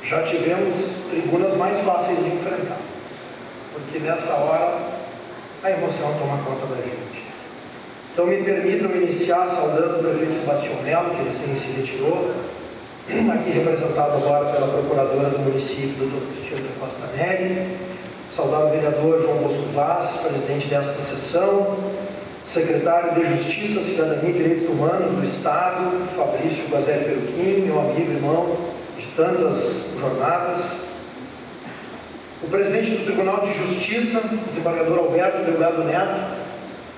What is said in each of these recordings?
Já tivemos tribunas mais fáceis de enfrentar, porque nessa hora a emoção toma conta da gente. Então me permitam iniciar saudando o prefeito Sebastião Melo, que recém se retirou, aqui representado agora pela procuradora do município, doutor Cristiano Costa Neri, saudar o vereador João Bosco Vaz, presidente desta sessão, secretário de Justiça, Cidadania e Direitos Humanos do Estado, Fabrício Guazelli Peruquim, meu amigo e irmão de tantas jornadas, o presidente do Tribunal de Justiça, desembargador Alberto Delgado Neto,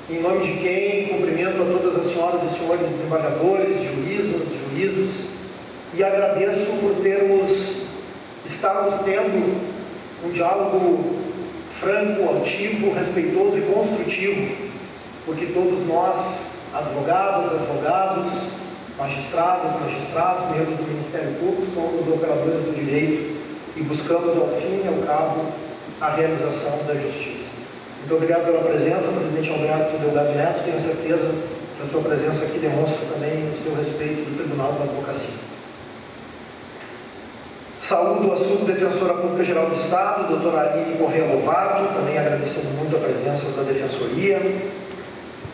em nome de quem cumprimento a todas as senhoras e senhores desembargadores, juízos, e agradeço por estarmos tendo um diálogo franco, altivo, respeitoso e construtivo, porque todos nós, advogados, magistrados, membros do Ministério Público, somos operadores do direito e buscamos ao fim e ao cabo a realização da justiça. Muito obrigado pela presença, presidente Alberto Delgado Neto. Tenho certeza que a sua presença aqui demonstra também o seu respeito do Tribunal da Advocacia. Saúdo a subdefensora pública geral do Estado, doutora Aline Corrêa Lovato, também agradecendo muito a presença da Defensoria.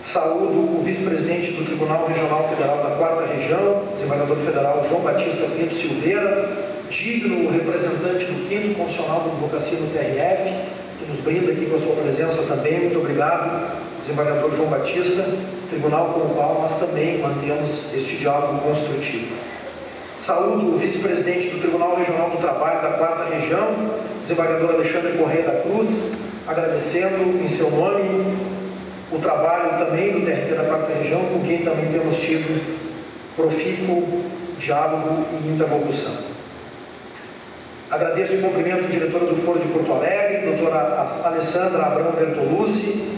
Saúdo o vice-presidente do Tribunal Regional Federal da 4ª Região, desembargador federal João Batista Pinto Silveira, digno representante do 5º Constitucional da Advocacia no TRF, que nos brinda aqui com a sua presença também. Muito obrigado, desembargador João Batista, tribunal com o qual nós também mantemos este diálogo construtivo. Saúdo o vice-presidente do Tribunal Regional do Trabalho da 4ª Região, desembargador Alexandre Corrêa da Cruz, agradecendo em seu nome o trabalho também do TRT da 4ª Região, com quem também temos tido profícuo diálogo e interlocução. Agradeço e cumprimento o diretor do Foro de Porto Alegre, doutora Alessandra Abrão Bertolucci,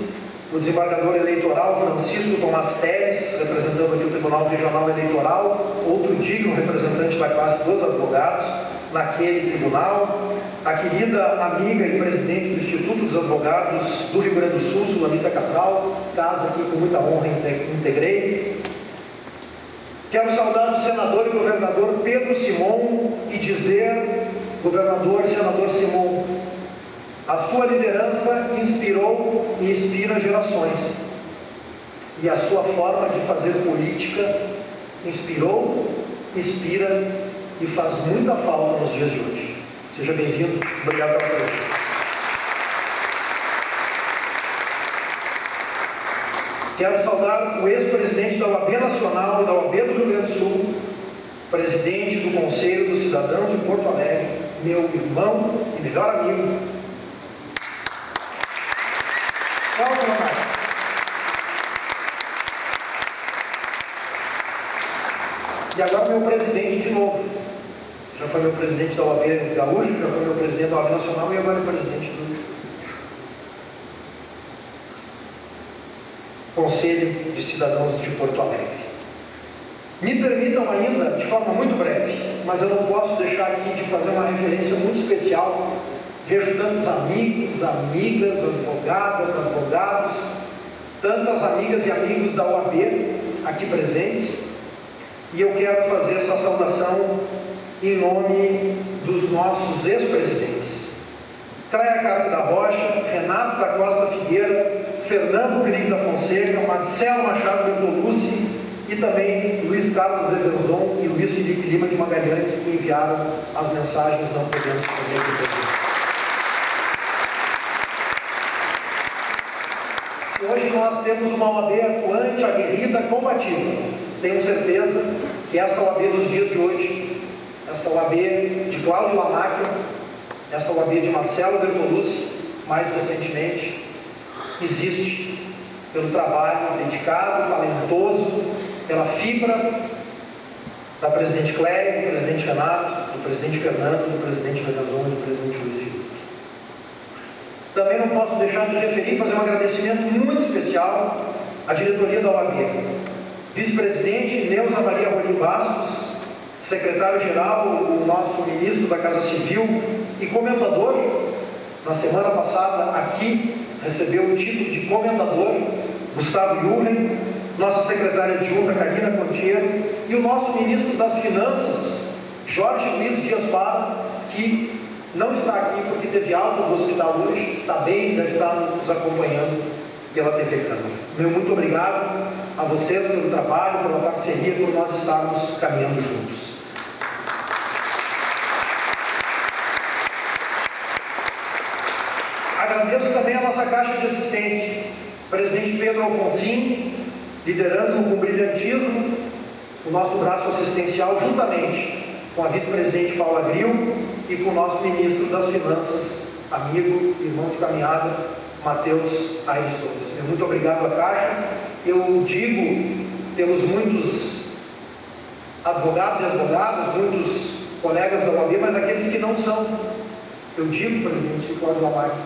o desembargador eleitoral Francisco Tomás Teles, representando aqui o Tribunal Regional Eleitoral, outro digno representante da classe dos advogados naquele tribunal, a querida amiga e presidente do Instituto dos Advogados do Rio Grande do Sul, Sulamita Cabral, casa aqui com muita honra integrei. Quero saudar o senador e governador Pedro Simon e dizer, governador e senador Simon, a sua liderança inspirou e inspira gerações. E a sua forma de fazer política inspirou, inspira e faz muita falta nos dias de hoje. Seja bem-vindo. Obrigado pela presença. Quero saudar o ex-presidente da OAB Nacional e da OAB do Rio Grande do Sul, presidente do Conselho dos Cidadãos de Porto Alegre, meu irmão e melhor amigo, Cláudio Leonardo. E agora meu presidente de novo. Já foi meu presidente da OAB Gaúcho, já foi meu presidente da OAB Nacional e agora é presidente do Conselho de Cidadãos de Porto Alegre. Me permitam ainda, de forma muito breve, mas eu não posso deixar aqui de fazer uma referência muito especial. Vejo tantos amigos, amigas, advogados, tantas amigas e amigos da OAB aqui presentes, e eu quero fazer essa saudação em nome dos nossos ex-presidentes. Traia Carlos da Rocha, Renato da Costa Figueira, Fernando Perigo da Fonseca, Marcelo Machado Bertolucci e também Luiz Carlos Everson e Luiz Felipe Lima de Magalhães, que enviaram as mensagens, não podemos fazer aqui. Se hoje nós temos uma OAB atuante, aguerrida, combativa, tenho certeza que esta OAB dos dias de hoje, esta OAB de Cláudio Lamáquia, esta OAB de Marcelo Bertolucci, mais recentemente, existe pelo trabalho dedicado, talentoso, pela fibra da presidente Clélia, do presidente Renato, do presidente Fernando, do presidente Vedazon e do presidente Luiz Felipe. Também não posso deixar de referir e fazer um agradecimento muito especial à diretoria da OAB. Vice-presidente Neuza Maria Rolim Bastos, secretário-geral, o nosso ministro da Casa Civil e comendador, na semana passada aqui, recebeu o título de comendador, Gustavo Yurren, nossa secretária adjunta, Karina Contiero, e o nosso ministro das Finanças, Jorge Luiz Dias Parra, que não está aqui porque teve alta do hospital hoje, está bem, deve estar nos acompanhando pela TV Câmara. Meu muito obrigado a vocês pelo trabalho, pela parceria, por nós estarmos caminhando juntos. Agradeço também a nossa Caixa de Assistência, o presidente Pedro Alfonsin, liderando com brilhantismo o nosso braço assistencial, juntamente com a vice-presidente Paula Gril e com o nosso ministro das Finanças, amigo, irmão de caminhada, Matheus Aires Torres. Muito obrigado à Caixa. Eu digo, temos muitos advogados e advogadas, muitos colegas da OAB, mas aqueles que não são. Eu digo, presidente Cláudio Lamarque,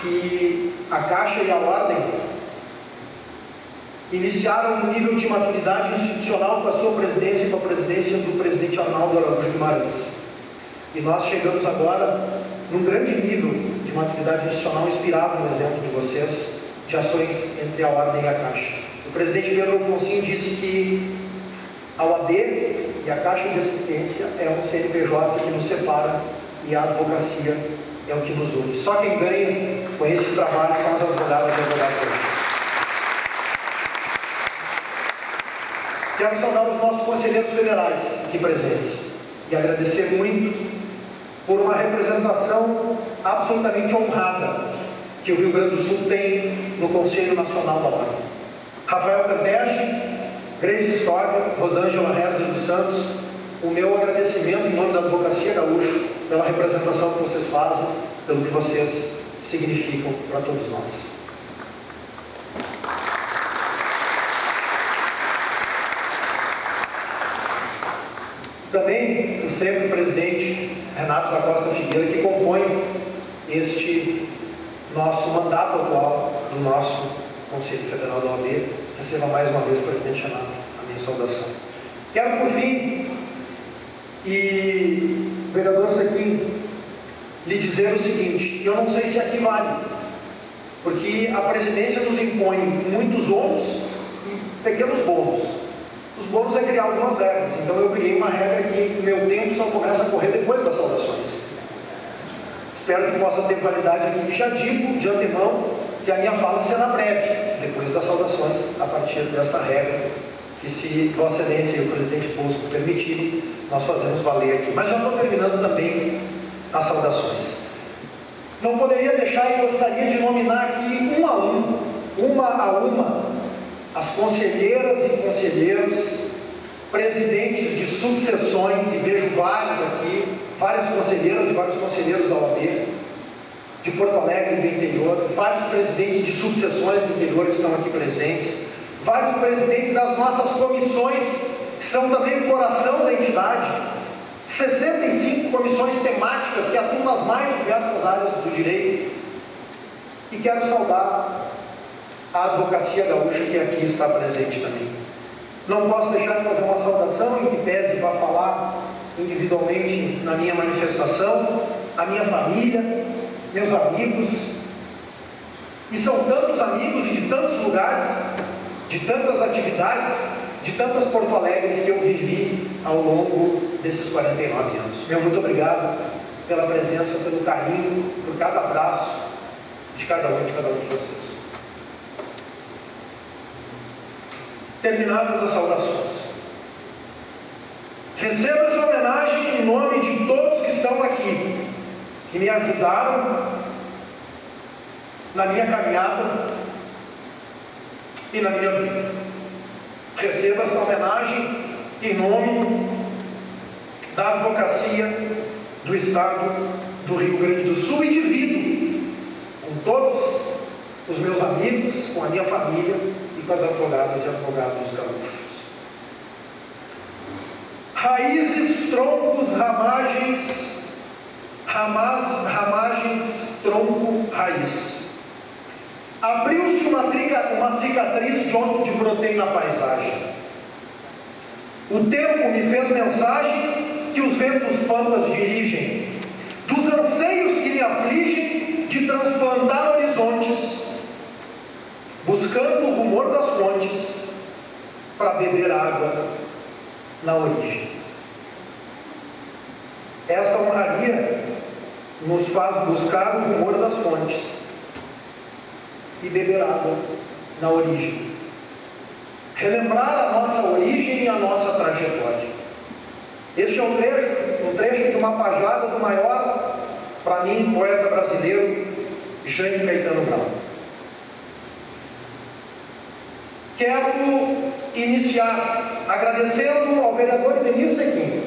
que a Caixa e a Ordem iniciaram um nível de maturidade institucional com a sua presidência e com a presidência do presidente Arnaldo Araújo Guimarães. E nós chegamos agora num grande nível de maturidade institucional, inspirado no exemplo de vocês, de ações entre a Ordem e a Caixa. O presidente Pedro Alfonsin disse que a OAB e a Caixa de Assistência é um CNPJ que nos separa e a advocacia é o que nos une. Só quem ganha com esse trabalho são as advogadas e advogados. Quero saudar os nossos conselheiros federais aqui presentes e agradecer muito por uma representação absolutamente honrada que o Rio Grande do Sul tem no Conselho Nacional da Ordem. Rafael Canterge, Grace Stoga, Rosângela Herzer dos Santos, o meu agradecimento em nome da Advocacia Gaúcha pela representação que vocês fazem, pelo que vocês significam para todos nós. Também o sempre presidente Renato da Costa Figueira, que compõe este nosso mandato atual do nosso Conselho Federal da OAB. Receba mais uma vez, presidente Renato, a minha saudação. Quero, por fim, e vereador Sequim, lhe dizer o seguinte: eu não sei se aqui vale, porque a presidência nos impõe muitos ônus e pequenos bônus. Os bônus é criar algumas regras, então eu criei uma regra que o meu tempo só começa a correr depois das saudações. Espero que possa ter validade aqui, e já digo de antemão que a minha fala será breve, depois das saudações, a partir desta regra, que se Vossa Excelência e o presidente Poço permitirem, nós fazemos valer aqui. Mas já estou terminando também as saudações. Não poderia deixar e gostaria de nominar aqui uma a uma, as conselheiras e conselheiros, presidentes de subseções, e vejo vários aqui, várias conselheiras e vários conselheiros da OAB, de Porto Alegre e do interior, vários presidentes de subseções do interior que estão aqui presentes, vários presidentes das nossas comissões, que são também o coração da entidade, 65 comissões temáticas que atuam nas mais diversas áreas do direito. E quero saudar a Advocacia Gaúcha, que aqui está presente também. Não posso deixar de fazer uma saudação, em que pese para falar individualmente na minha manifestação, a minha família, meus amigos, e são tantos amigos e de tantos lugares, de tantas atividades, de tantas Porto Alegres que eu vivi ao longo desses 49 anos. Meu muito obrigado pela presença, pelo carinho, por cada abraço de cada um de vocês. Terminadas as saudações, recebo essa homenagem em nome de todos que estão aqui, que me ajudaram na minha caminhada e na minha vida. Recebo esta homenagem em nome da Advocacia do Estado do Rio Grande do Sul e divido com todos os meus amigos, com a minha família e com as advogadas e advogados gaúchos. Raízes, troncos, ramagens, tronco, raiz. Abriu-se uma cicatriz de onde brotei na paisagem. O tempo me fez mensagem que os ventos pampas dirigem, dos anseios que me afligem de transplantar horizontes, buscando o rumor das fontes para beber água na origem. Esta honraria nos faz buscar o rumor das fontes e beber água na origem. Relembrar a nossa origem e a nossa trajetória. Este é um trecho de uma pajada do maior, para mim, poeta brasileiro, Jaime Caetano Brown. Quero iniciar agradecendo ao vereador Edenir Sequim,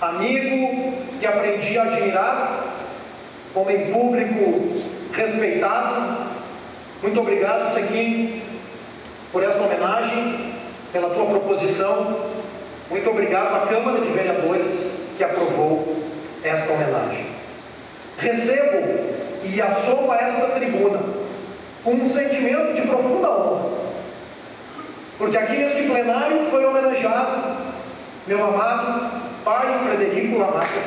amigo que aprendi a admirar, homem público respeitado. Muito obrigado, Sequim, por esta homenagem, pela tua proposição. Muito obrigado à Câmara de Vereadores que aprovou esta homenagem. Recebo e assomo a esta tribuna com um sentimento de profunda honra, porque aqui neste plenário foi homenageado meu amado pai Frederico Lamarca.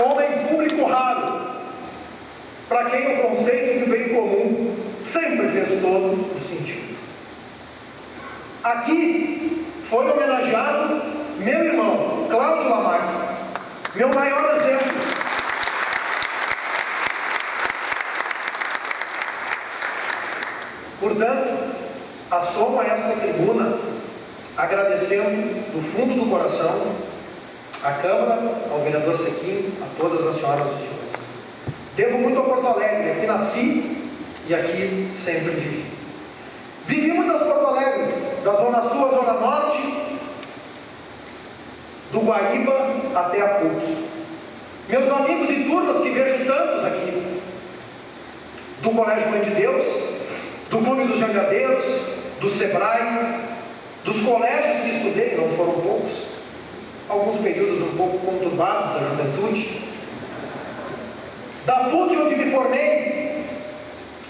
Homem público raro, para quem o conceito de bem comum sempre fez todo o sentido. Aqui foi homenageado meu irmão, Cláudio Lamarca, meu maior exemplo. Portanto, assomo a esta tribuna, agradecendo do fundo do coração à Câmara, ao vereador Sequim, a todas as senhoras e os senhores. Devo muito a Porto Alegre, aqui nasci e aqui sempre vivi. Vivi muitas Porto Alegres, da Zona Sul à Zona Norte, do Guaíba até a PUC. Meus amigos e turmas, que vejo tantos aqui, do Colégio Mãe de Deus, do Clube dos Jangadeiros, do Sebrae, dos colégios que estudei, não foram poucos, alguns períodos um pouco conturbados da juventude, da PUC, onde me formei,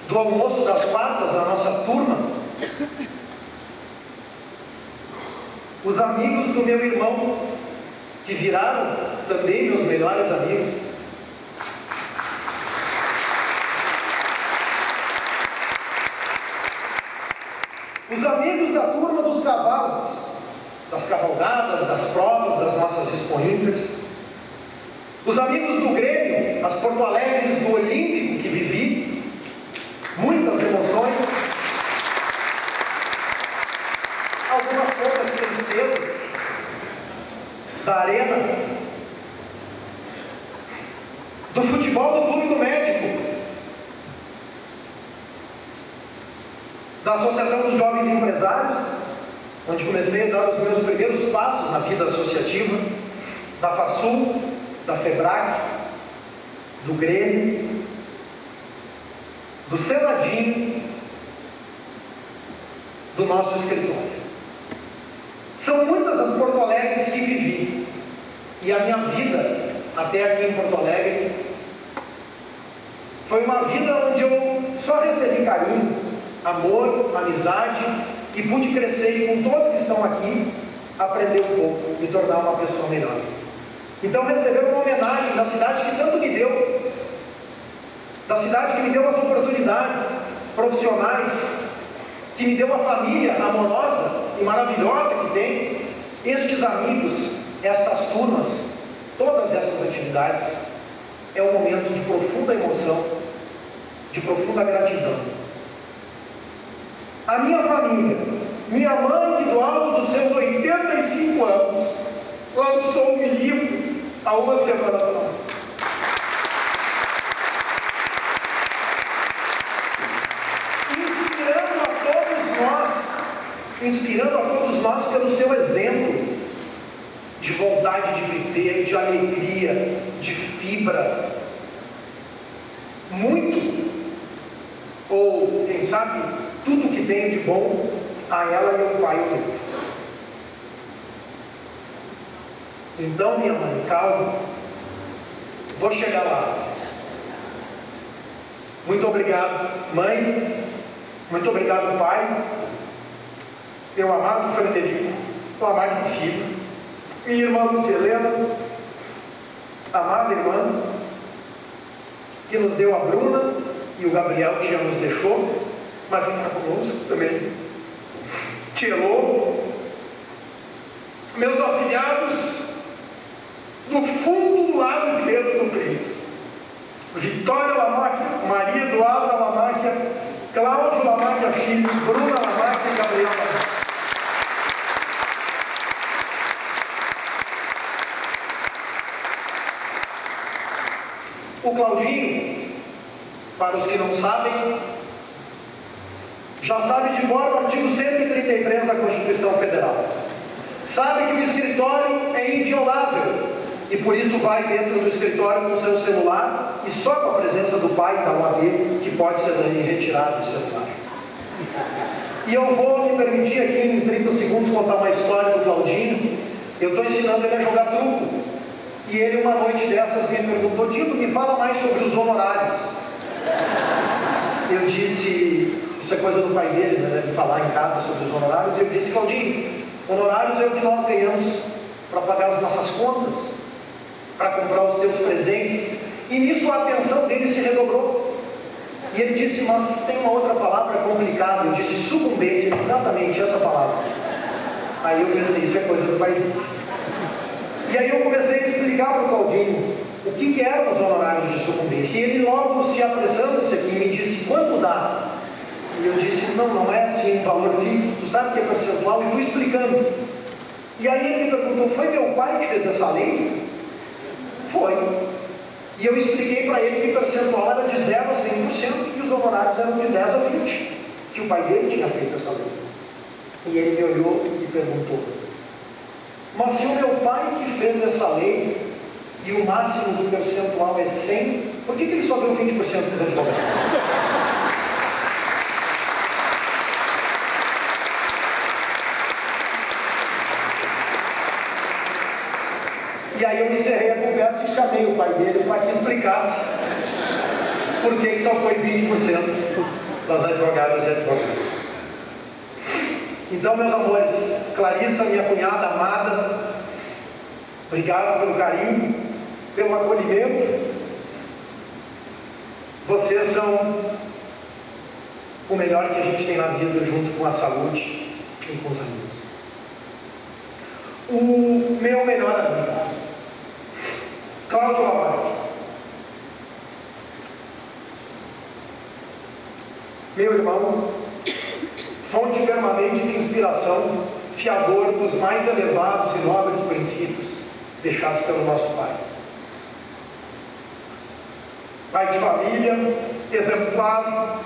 do almoço das quartas, a nossa turma, os amigos do meu irmão, que viraram também meus melhores amigos. Os amigos da turma dos cavalos, das cavalgadas, das provas, das nossas Expo Inter. Os amigos do Grêmio, as Porto Alegres do Olímpico que vivi, muitas emoções, algumas poucas tristezas, da arena, do futebol do Clube do Médico, da Associação dos Jovens Empresários, onde comecei a dar os meus primeiros passos na vida associativa, da Farsul, da FEBRAC, do Grêmio, do Senadinho, do nosso escritório. São muitas as Porto Alegres que vivi, e a minha vida até aqui em Porto Alegre foi uma vida onde eu só recebi carinho, amor, amizade, e pude crescer, e com todos que estão aqui, aprender um pouco, me tornar uma pessoa melhor. Então, receber uma homenagem da cidade que tanto me deu, da cidade que me deu as oportunidades profissionais, que me deu uma família amorosa e maravilhosa que tem, estes amigos, estas turmas, todas essas atividades, é um momento de profunda emoção, de profunda gratidão. A minha família, minha mãe, que do alto dos seus 85 anos, lançou um livro há uma semana atrás. Inspirando a todos nós pelo seu exemplo de vontade de viver, de alegria, de fibra. Muito, ou quem sabe, tudo que tem de bom, a ela e ao pai o deu. Então, minha mãe, calma, vou chegar lá. Muito obrigado, mãe. Muito obrigado, pai. Meu amado Frederico, meu amado filho, minha irmã Lucilena, amada irmã, que nos deu a Bruna e o Gabriel, que já nos deixou, mas que está conosco também. Tchelô, meus afilhados do fundo do lado esquerdo do peito: Vitória Lamáquia, Maria Eduarda Lamáquia, Cláudio Lamáquia Filho, Bruna Lamáquia e Gabriel Lamáquia. O Claudinho, para os que não sabem, já sabe de cor o artigo 133 da Constituição Federal. Sabe que o escritório é inviolável e por isso vai dentro do escritório com seu celular e só com a presença do pai e da OAB que pode ser retirado do celular. E eu vou me permitir aqui em 30 segundos contar uma história do Claudinho. Eu estou ensinando ele a jogar truco. E ele uma noite dessas me perguntou: Dido, me fala mais sobre os honorários. Eu disse, isso é coisa do pai dele, né? Deve falar em casa sobre os honorários. Eu disse: Claudinho, honorários é o que nós ganhamos para pagar as nossas contas, para comprar os teus presentes. E nisso a atenção dele se redobrou. E ele disse: mas tem uma outra palavra complicada. Eu disse: sucumbência, exatamente essa palavra. Aí eu pensei, isso é coisa do pai dele. E aí eu comecei a explicar para o Claudinho o que eram os honorários de sucumbência. E ele logo se apressando-se aqui me disse: quanto dá? E eu disse: não é assim um valor fixo, tu sabe que é percentual. E fui explicando. E aí ele me perguntou: foi meu pai que fez essa lei? Foi. E eu expliquei para ele que o percentual era de 0 a 100% e os honorários eram de 10 a 20%, que o pai dele tinha feito essa lei. E ele me olhou e perguntou: mas se o meu pai que fez essa lei e o máximo do percentual é 100, por que ele só deu 20% dos advogados? E aí eu encerrei a conversa e chamei o pai dele para que explicasse por que só foi 20% das advogadas e advogados. Então, meus amores, Clarissa, minha cunhada amada, obrigado pelo carinho, pelo acolhimento. Vocês são o melhor que a gente tem na vida, junto com a saúde e com os amigos. O meu melhor amigo, Cláudio Lamáquia. Meu irmão, fonte permanente de inspiração, fiador dos mais elevados e nobres princípios deixados pelo nosso pai. Pai de família, exemplar,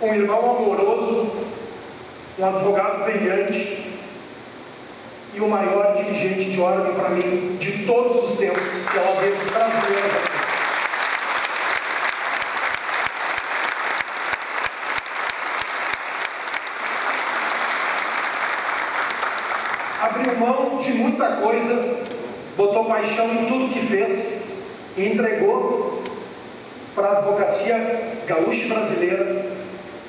um irmão amoroso, um advogado brilhante e o maior dirigente de ordem para mim de todos os tempos, que é a OAB brasileira. Abriu mão de muita coisa, botou paixão em tudo que fez e entregou para a advocacia gaúcha e brasileira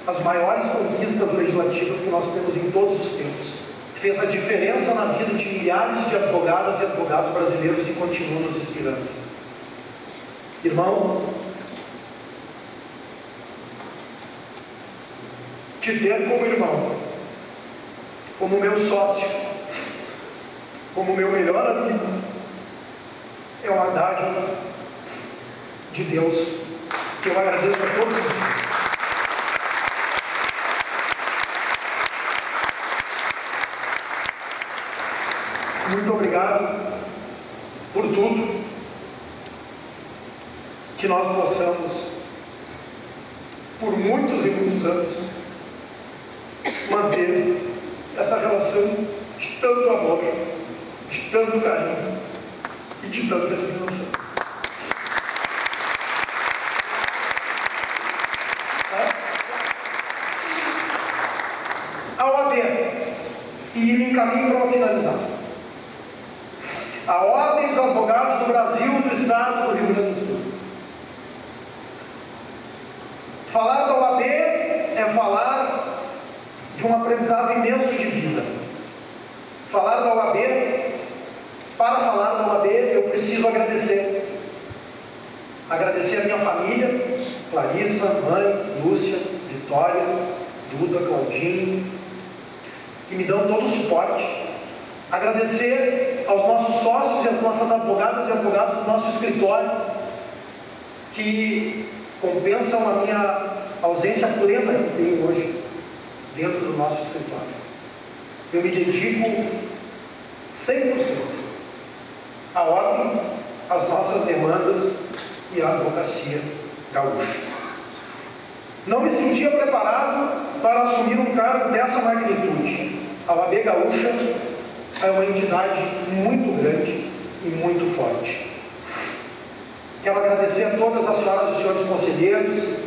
as maiores conquistas legislativas que nós temos em todos os tempos. Fez a diferença na vida de milhares de advogadas e advogados brasileiros e continua nos inspirando. Irmão, te ter como irmão, como meu sócio, como meu melhor amigo, é uma dádiva de Deus que eu agradeço a todos. Muito obrigado por tudo. Que nós possamos, por muitos e muitos anos, manter essa relação de tanto amor, de tanto carinho e de tanta admiração. A OAB, e me encaminho para finalizar. A Ordem dos Advogados do Brasil e do Estado do Rio Grande do Sul. Falar da OAB é falar de um aprendizado imenso de vida. Falar da OAB, para falar da OAB, eu preciso agradecer. Agradecer a minha família, Clarissa, mãe, Lúcia, Vitória, Duda, Claudinho, que me dão todo o suporte. Agradecer aos nossos sócios e às nossas advogadas e advogados do nosso escritório, que compensam a minha ausência plena que tenho hoje dentro do nosso escritório. Eu me dedico 100% à ordem, às nossas demandas e à advocacia gaúcha. Não me sentia preparado para assumir um cargo dessa magnitude. A OAB Gaúcha é uma entidade muito grande e muito forte. Quero agradecer a todas as senhoras e senhores conselheiros,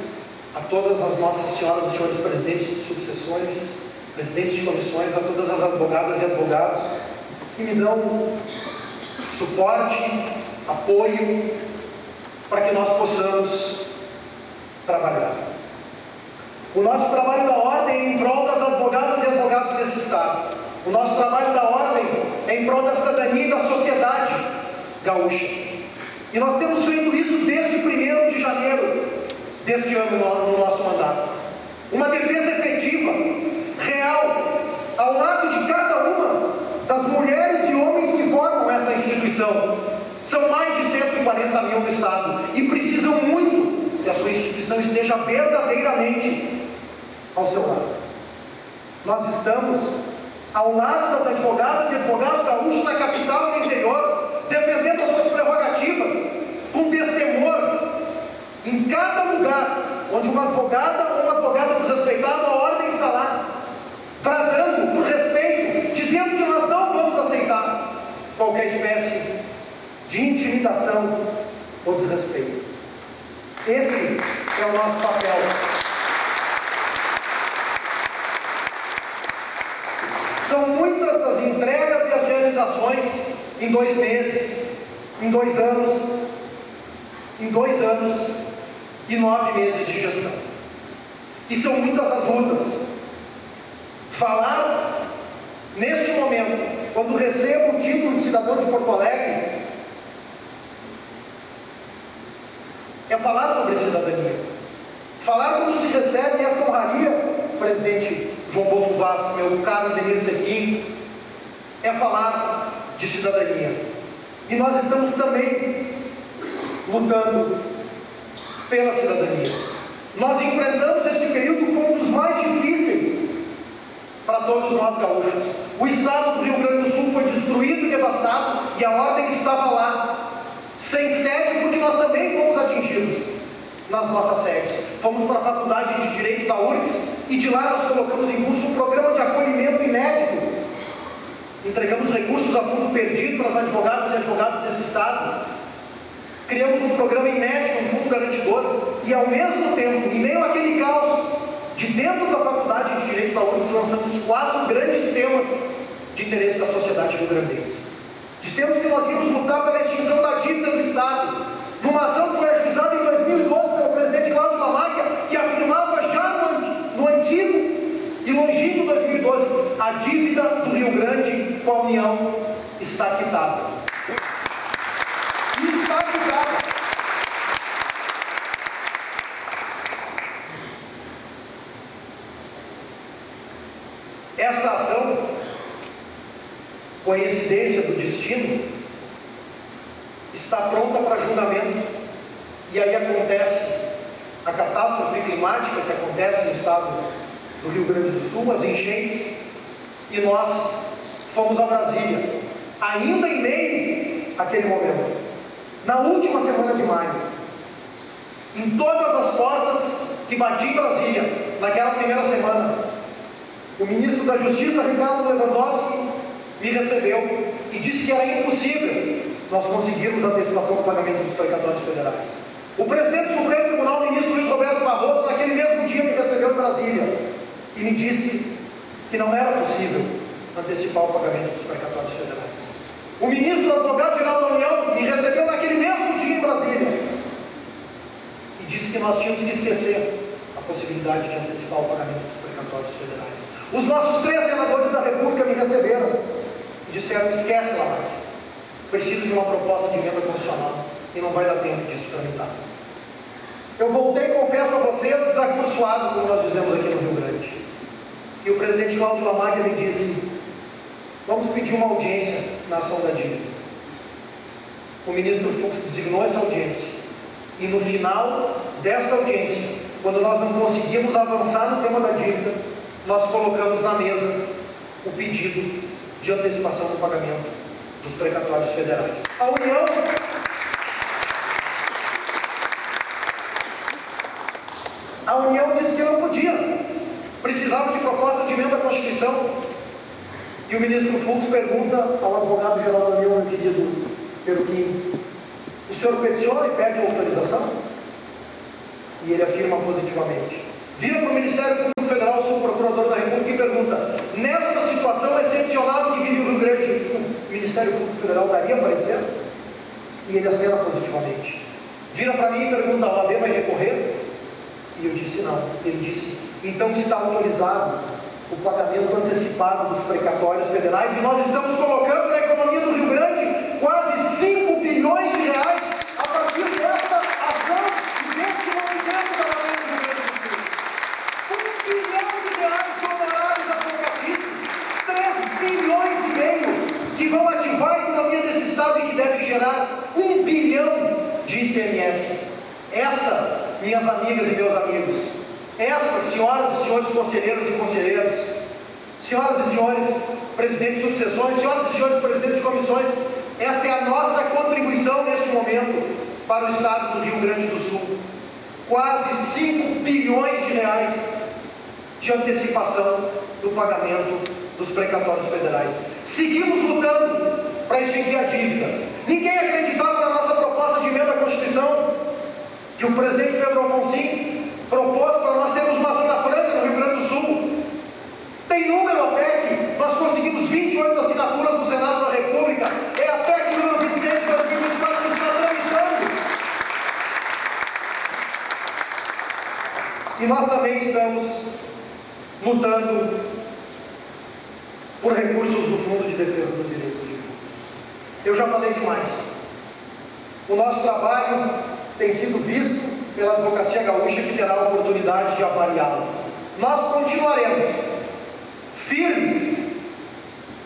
a todas as nossas senhoras e senhores presidentes de subseções, presidentes de comissões, a todas as advogadas e advogados que me dão suporte, apoio, para que nós possamos trabalhar. O nosso trabalho da ordem é em prol das advogadas e advogados desse Estado. O nosso trabalho da ordem é em prol da cidadania e da sociedade gaúcha. E nós temos feito isso desde 1º de janeiro deste ano no nosso mandato. Uma defesa efetiva, real, ao lado de cada uma das mulheres e homens que formam essa instituição. São mais de 140 mil no Estado e precisam muito que a sua instituição esteja verdadeiramente ao seu lado. Nós estamos ao lado das advogadas e advogados gaúchos na capital e no interior, defendendo as suas prerrogativas com destemor. Em cada lugar onde uma advogada ou um advogado é desrespeitado, a ordem está lá, bradando por respeito, dizendo que nós não vamos aceitar qualquer espécie de intimidação ou desrespeito. Esse é o nosso papel. São muitas as entregas e as realizações em 2 meses, em 2 anos, em 2 anos e 9 meses de gestão. E são muitas as lutas. Falar neste momento, quando recebo o título de cidadão de Porto Alegre, é falar sobre cidadania. Falar quando se recebe esta honraria, presidente João Bosco Vaz, meu caro Demir Sequim, é falar de cidadania. E nós estamos também lutando pela cidadania. Nós enfrentamos este período como um dos mais difíceis para todos nós gaúchos. O estado do Rio Grande do Sul foi destruído e devastado e a ordem estava lá, sem sede, porque nós também fomos atingidos nas nossas sedes. Fomos para a Faculdade de Direito da URGS e de lá nós colocamos em curso um programa de acolhimento inédito. Entregamos recursos a fundo perdido para as advogadas e advogados desse estado. Criamos um programa inédito, um fundo garantidor, e ao mesmo tempo, em meio àquele caos, de dentro da Faculdade de Direito da URGS, lançamos 4 grandes temas de interesse da sociedade rio-grandense. Dissemos que nós íamos lutar pela extinção da dívida do Estado, numa ação que foi ajuizada em 2012 pelo presidente Cláudio Lamáquia, que afirmava já no antigo e longínquo 2012, a dívida do Rio Grande com a União está quitada. E está quitada. Esta ação, coincidência do destino, está pronta para julgamento. E aí acontece a catástrofe climática que acontece no estado do Rio Grande do Sul, as enchentes, e nós fomos a Brasília, ainda em meio àquele momento, na última semana de maio, em todas as portas que bati em Brasília, naquela primeira semana, o ministro da Justiça, Ricardo Lewandowski, me recebeu e disse que era impossível nós conseguirmos a antecipação do pagamento dos precatórios federais. O presidente do Supremo Tribunal, ministro Luiz Roberto Barroso, naquele mesmo dia me recebeu em Brasília e me disse que não era possível antecipar o pagamento dos precatórios federais. O ministro do Advogado-Geral da União me recebeu naquele mesmo dia em Brasília e disse que nós tínhamos que esquecer a possibilidade de antecipar o pagamento dos precatórios federais. Os nossos 3 senadores da República me receberam e disseram: esquece, Lamáquia, preciso de uma proposta de emenda constitucional e não vai dar tempo disso tramitar. Eu voltei, confesso a vocês, desacursoado, como nós dizemos aqui no Rio Grande. E o presidente Cláudio Lamarck me disse: vamos pedir uma audiência na ação da dívida. O ministro Fux designou essa audiência. E no final desta audiência, quando nós não conseguimos avançar no tema da dívida, nós colocamos na mesa o pedido de antecipação do pagamento dos precatórios federais. A União disse que não podia, precisava de proposta de emenda à Constituição. E o ministro Fux pergunta ao advogado-geral da União, meu querido Peruquim: o senhor peticiona e pede autorização? E ele afirma positivamente. Vira para o Ministério Público Federal, o subprocurador da República, e pergunta: nesta situação excepcional que vive o Rio Grande, o Ministério Público Federal daria parecer? E ele acena positivamente. Vira para mim e pergunta: a OAB vai recorrer? E eu disse não. Ele disse: então está autorizado o pagamento antecipado dos precatórios federais, e nós estamos colocando na economia do Rio Grande quase 5 bilhões de reais a partir dessa ação e deste movimento da Marinha do Rio Grande do Sul. 1 bilhão de reais de honorários advocatícios, 3 bilhões e meio que vão ativar a economia desse estado e que devem gerar 1 bilhão de ICMS. Esta, minhas amigas e meus amigos, estas, senhoras e senhores conselheiras e conselheiros, senhoras e senhores presidentes de subseções, senhoras e senhores presidentes de comissões, essa é a nossa contribuição neste momento para o estado do Rio Grande do Sul. Quase 5 bilhões de reais de antecipação do pagamento dos precatórios federais. Seguimos lutando para extinguir a dívida. Ninguém acreditava na nossa proposta de emenda à Constituição que o presidente Pedro Alfonsin propôs para nós termos uma zona franca no Rio Grande do Sul. Tem número a PEC, nós conseguimos 28 assinaturas no Senado da República, é a PEC número 26 de 2024 que está tramitando. E nós também estamos lutando por recursos do Fundo de Defesa dos Direitos de Fundo. Eu já falei demais. O nosso trabalho tem sido visto pela advocacia gaúcha, que terá a oportunidade de avaliá-lo. Nós continuaremos firmes,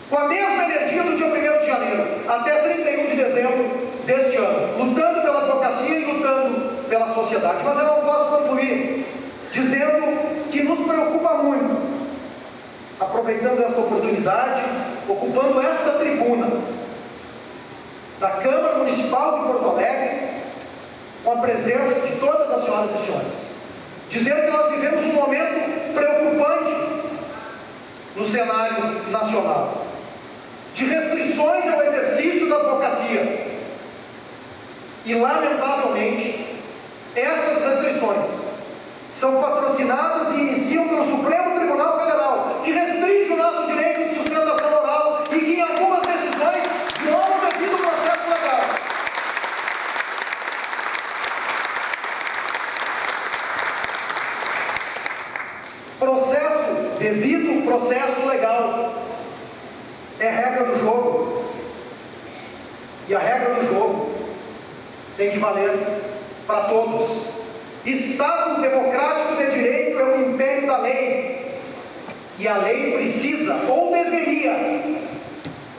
com a mesma energia do dia 1º de janeiro até 31 de dezembro deste ano, lutando pela advocacia e lutando pela sociedade. Mas eu não posso concluir dizendo que nos preocupa muito, aproveitando esta oportunidade, ocupando esta tribuna da Câmara Municipal de Porto Alegre, com a presença de todas as senhoras e senhores, dizer que nós vivemos um momento preocupante no cenário nacional, de restrições ao exercício da advocacia. E, lamentavelmente, estas restrições são patrocinadas e iniciam pelo Supremo Tribunal Federal, que restringe o nosso direito de sustentação oral e que, em algumas decisões, viola o devido processo legal. Devido processo legal é regra do jogo, e a regra do jogo tem que valer para todos. Estado democrático de direito é o império da lei, e a lei precisa ou deveria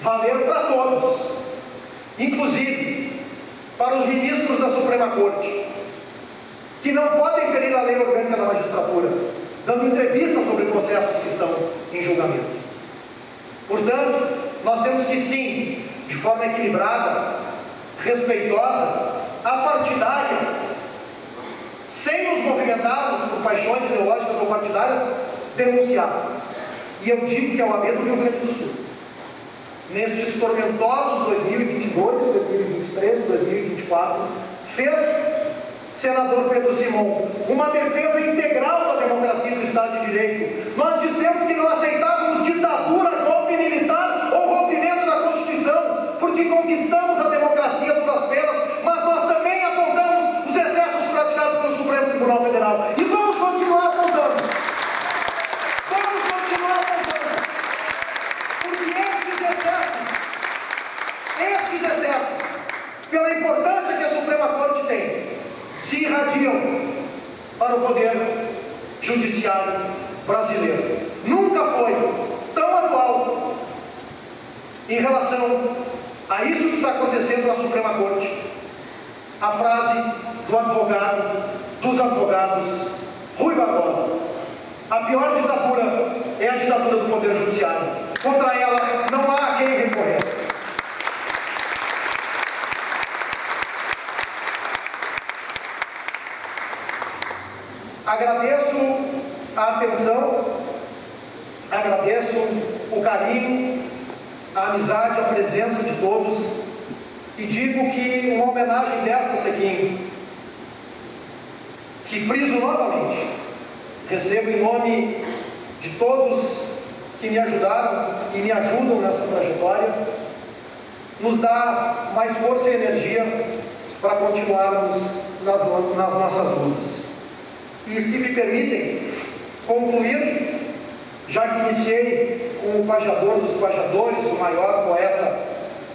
valer para todos, inclusive para os ministros da Suprema Corte, que não podem ferir a lei orgânica da magistratura, dando entrevistas sobre processos que estão em julgamento. Portanto, nós temos que sim, de forma equilibrada, respeitosa, apartidária, sem nos movimentarmos por paixões ideológicas ou partidárias, denunciar. E eu digo que é o OAB do Rio Grande do Sul, nestes tormentosos 2022, 2023, 2024, fez, senador Pedro Simon, uma defesa integral da democracia e do Estado de Direito. Nós dissemos que não aceitávamos ditadura, golpe militar ou rompimento da Constituição, porque conquistamos a democracia duras penas, mas nós também apontamos os excessos praticados pelo Supremo Tribunal Federal. E vamos continuar apontando. Vamos continuar apontando. Porque estes excessos, pela importância que a Suprema Corte tem, se irradiam para o poder judiciário brasileiro. Nunca nunca foi tão atual em relação a isso que está acontecendo na Suprema Corte. A frase do advogado, dos advogados, Rui Barbosa: a pior ditadura é a ditadura do Poder Judiciário. Contra ela não há a quem recorrer. Agradeço a atenção, agradeço o carinho, a amizade, a presença de todos, e digo que uma homenagem desta, Sequim, que friso novamente, recebo em nome de todos que me ajudaram e me ajudam nessa trajetória, nos dá mais força e energia para continuarmos nas nossas lutas. E se me permitem concluir, já que iniciei com o pajador dos pajadores, o maior poeta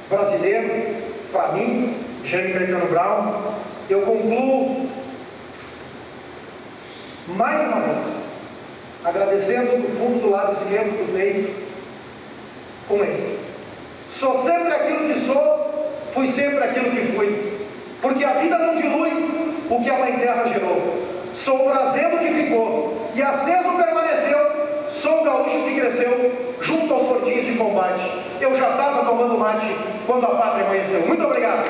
brasileiro, para mim, Jaime Caetano Brown, eu concluo mais uma vez, agradecendo do fundo do lado esquerdo do peito, com ele. Sou sempre aquilo que sou, fui sempre aquilo que fui, porque a vida não dilui o que a Mãe Terra gerou. Sou o braseiro que ficou e aceso permaneceu. Sou o gaúcho que cresceu junto aos fortins de combate. Eu já estava tomando mate quando a pátria amanheceu. Muito obrigado.